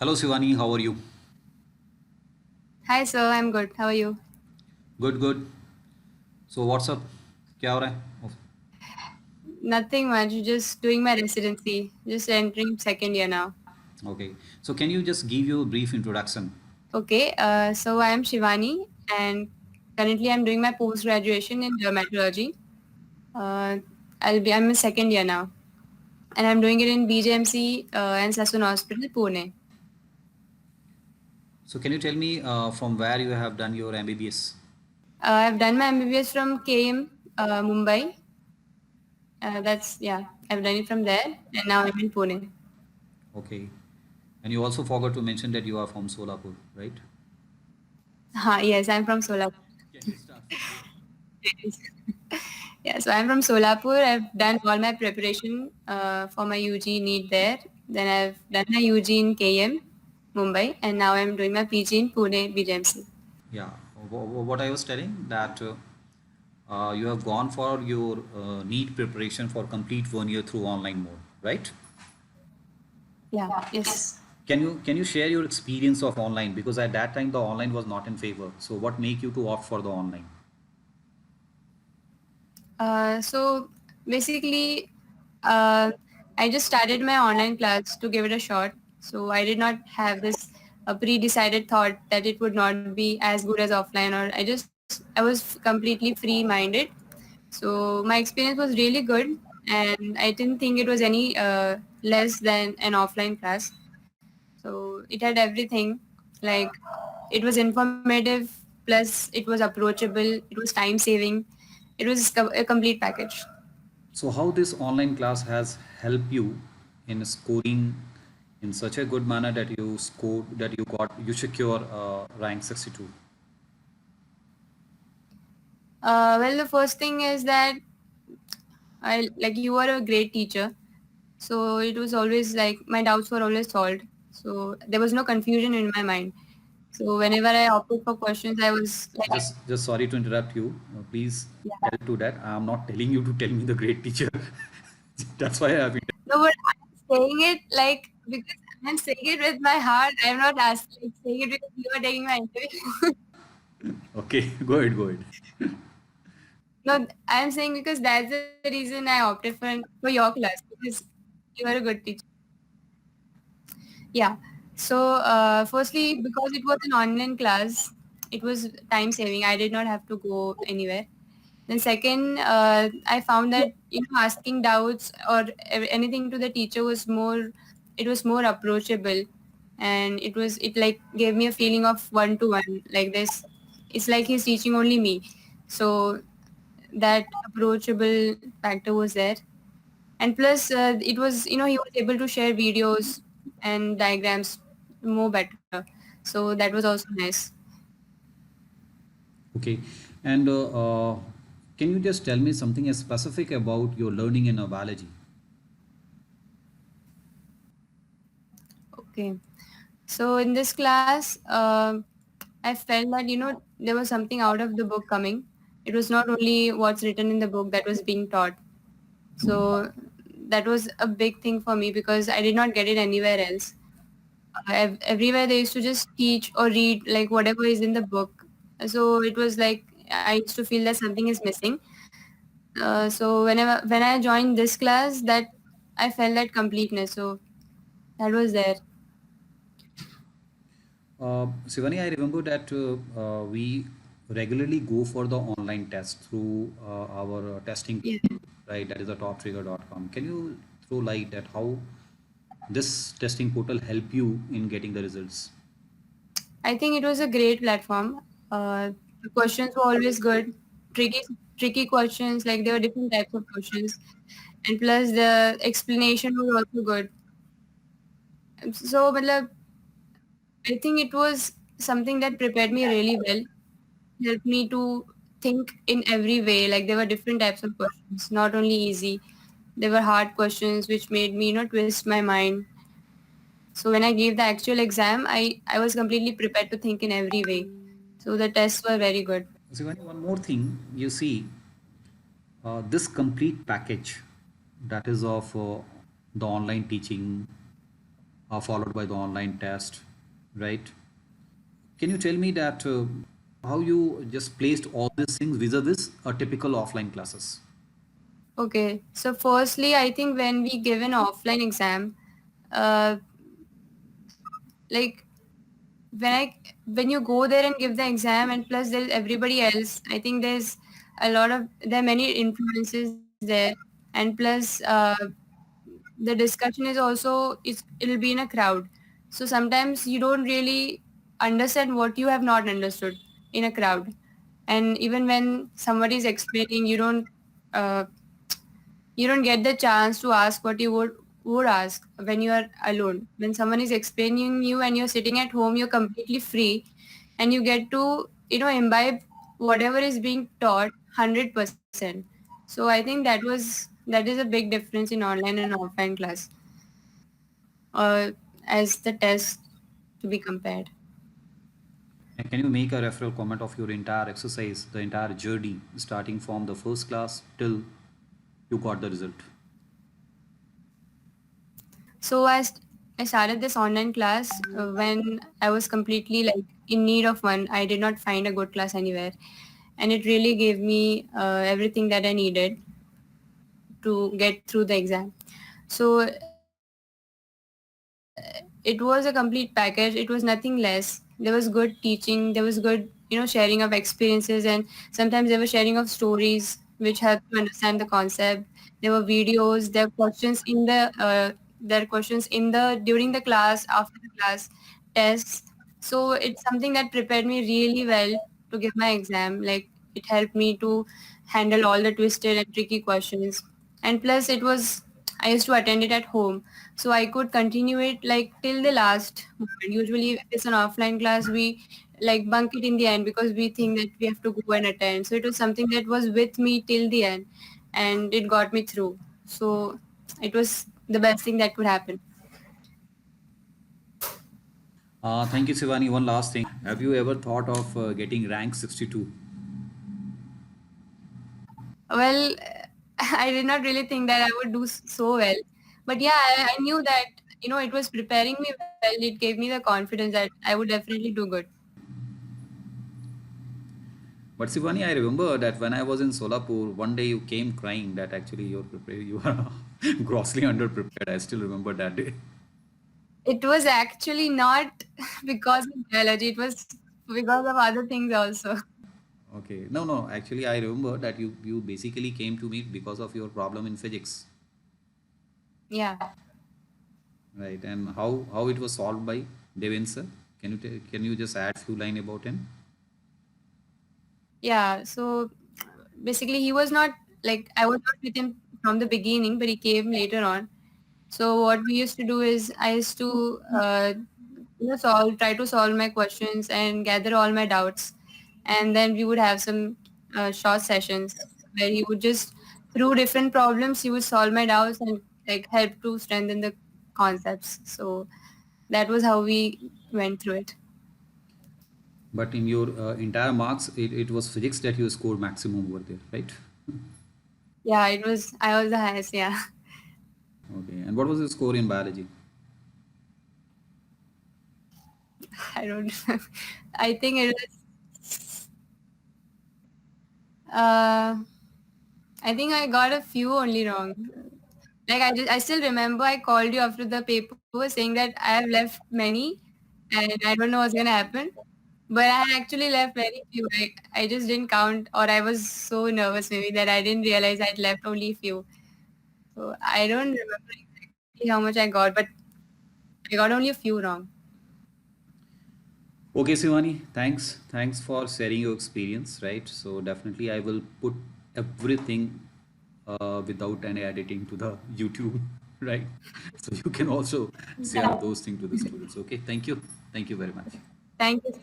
Hello Shivani, how are you? Hi, sir. I'm good. How are you? Good, good. So what's up? क्या हो रहा है? Nothing much. Just doing my residency. Just entering second year now. Okay. So can you just give your brief introduction? Okay. So I am Shivani, and currently I'm doing my post graduation in dermatology. Uh, I'm in second year now, and I'm doing it in BJMC and Sasun Hospital, Pune. So can you tell me from where you have done your MBBS? I've done my MBBS from KM, Mumbai. I've done it from there, and now I'm in Pune. Okay. And you also forgot to mention that you are from Solapur, right? Yes, I'm from Solapur. Can you start from there? Yeah, so I'm from Solapur. I've done all my preparation for my UG NEET there. Then I've done my UG in KM, Mumbai, and now I'm doing my PG in Pune, BJMC. Yeah. What I was telling that you have gone for your NEET preparation for complete 1 year through online mode, right? Yeah, yes. Can you share your experience of online, because at that time the online was not in favor. So what make you to opt for the online? So basically, uh, I just started my online class to give it a shot. So I did not have this pre-decided thought that it would not be as good as offline, or I was completely free-minded. So my experience was really good, and I didn't think it was any less than an offline class. So it had everything, like it was informative, plus it was approachable, it was time saving, it was a complete package. So how this online class has helped you in scoring in such a good manner that you secure rank 62? Well, the first thing is that I like you were a great teacher, so it was always like my doubts were always solved. So there was no confusion in my mind. So whenever I opted for questions, I was like, Just sorry to interrupt you. Please yeah. tell to that I am not telling you to tell me the great teacher. That's why I have. No, but I'm saying it like because I'm saying it with my heart. I'm not asking like saying it because you are taking my interview. Okay, go ahead, go ahead. No, I'm saying because that's the reason I opted for your class because you are a good teacher. Yeah. So, firstly, because it was an online class, it was time saving. I did not have to go anywhere. Then second, I found that asking doubts or anything to the teacher was it was more approachable, and it like gave me a feeling of one to one like this. It's like he's teaching only me, so that approachable factor was there. And plus, it was he was able to share videos and diagrams more better, so that was also nice. Okay, and can you just tell me something specific about your learning in biology? Okay. So in this class, I felt that there was something out of the book coming. It was not only what's written in the book that was being taught. So that was a big thing for me because I did not get it anywhere else. Everywhere they used to just teach or read like whatever is in the book. So it was like I used to feel that something is missing. So when I joined this class, that I felt that completeness. So that was there. Sivani, I remember that we regularly go for the online test through our testing Yeah. portal, right? That is the toptrigger.com. Can you throw light at how this testing portal help you in getting the results? I think it was a great platform. The questions were always good, tricky, tricky questions. Like there were different types of questions, and plus the explanation was also good. So, matlab, I think it was something that prepared me really well, helped me to think in every way. Like there were different types of questions, not only easy. There were hard questions which made me, twist my mind. So when I gave the actual exam, I was completely prepared to think in every way. So the tests were very good. Sivani, one more thing, you see, this complete package that is of the online teaching, followed by the online test, right? Can you tell me that how you just placed all these things vis-a-vis a typical offline classes? Okay, so firstly, I think when we give an offline exam, uh, like when you go there and give the exam, and plus there's everybody else. I think there are many influences there, and plus the discussion is also it'll be in a crowd. So sometimes you don't really understand what you have not understood in a crowd, and even when somebody is explaining, uh, you don't get the chance to ask what you would ask when you are alone. When someone is explaining you and you're sitting at home, you're completely free, and you get to imbibe whatever is being taught 100%. So I think that is a big difference in online and offline class, uh, as the test to be compared. And can you make a referral comment of your entire exercise, the entire journey, starting from the first class till you got the result? So I started this online class when I was completely like in need of one. I did not find a good class anywhere, and it really gave me everything that I needed to get through the exam. So it was a complete package. It was nothing less. There was good teaching. There was good sharing of experiences, and sometimes there was sharing of stories which helped to understand the concept. There were videos. There are questions in the during the class, after the class, tests. So it's something that prepared me really well to give my exam. Like it helped me to handle all the twisted and tricky questions. And plus it was I used to attend it at home, so I could continue it like till the last moment. Usually if it's an offline class, we like bunk it in the end because we think that we have to go and attend. So it was something that was with me till the end, and it got me through. So it was the best thing that could happen. Thank you, Shivani. One last thing. Have you ever thought of getting rank 62? Well, I did not really think that I would do so well, but yeah, I knew that it was preparing me well. It gave me the confidence that I would definitely do good. But Shivani, I remember that when I was in Solapur, one day you came crying that actually you're prepared, you are grossly underprepared. I still remember that day. It was actually not because of biology. It was because of other things also. Okay. No, no. Actually, I remember that you basically came to me because of your problem in physics, Yeah. right? And how it was solved by Devin sir? Can you just add few line about him? Yeah. So basically, he was not like I was not with him from the beginning, but he came later on. So what we used to do is I used to try to solve my questions and gather all my doubts, and then we would have some short sessions where he would just through different problems he would solve my doubts and like help to strengthen the concepts. So that was how we went through it. But in your entire marks, it was physics that you scored maximum over there, right? Yeah, I was the highest. Yeah. Okay. And what was your score in biology? I don't know. I think it was. Uh, I think I got a few only wrong. Like I still remember I called you after the paper saying that I have left many and I don't know what's gonna happen. But I had actually left very few. I just didn't count, or I was so nervous maybe that I didn't realize I'd left only few. So I don't remember exactly how much I got, but I got only a few wrong. Okay, Sivani, thanks. Thanks for sharing your experience, right? So definitely I will put everything without any editing to the YouTube, right? So you can also share Yeah. those things to the students. Okay, thank you. Thank you very much. Thank you so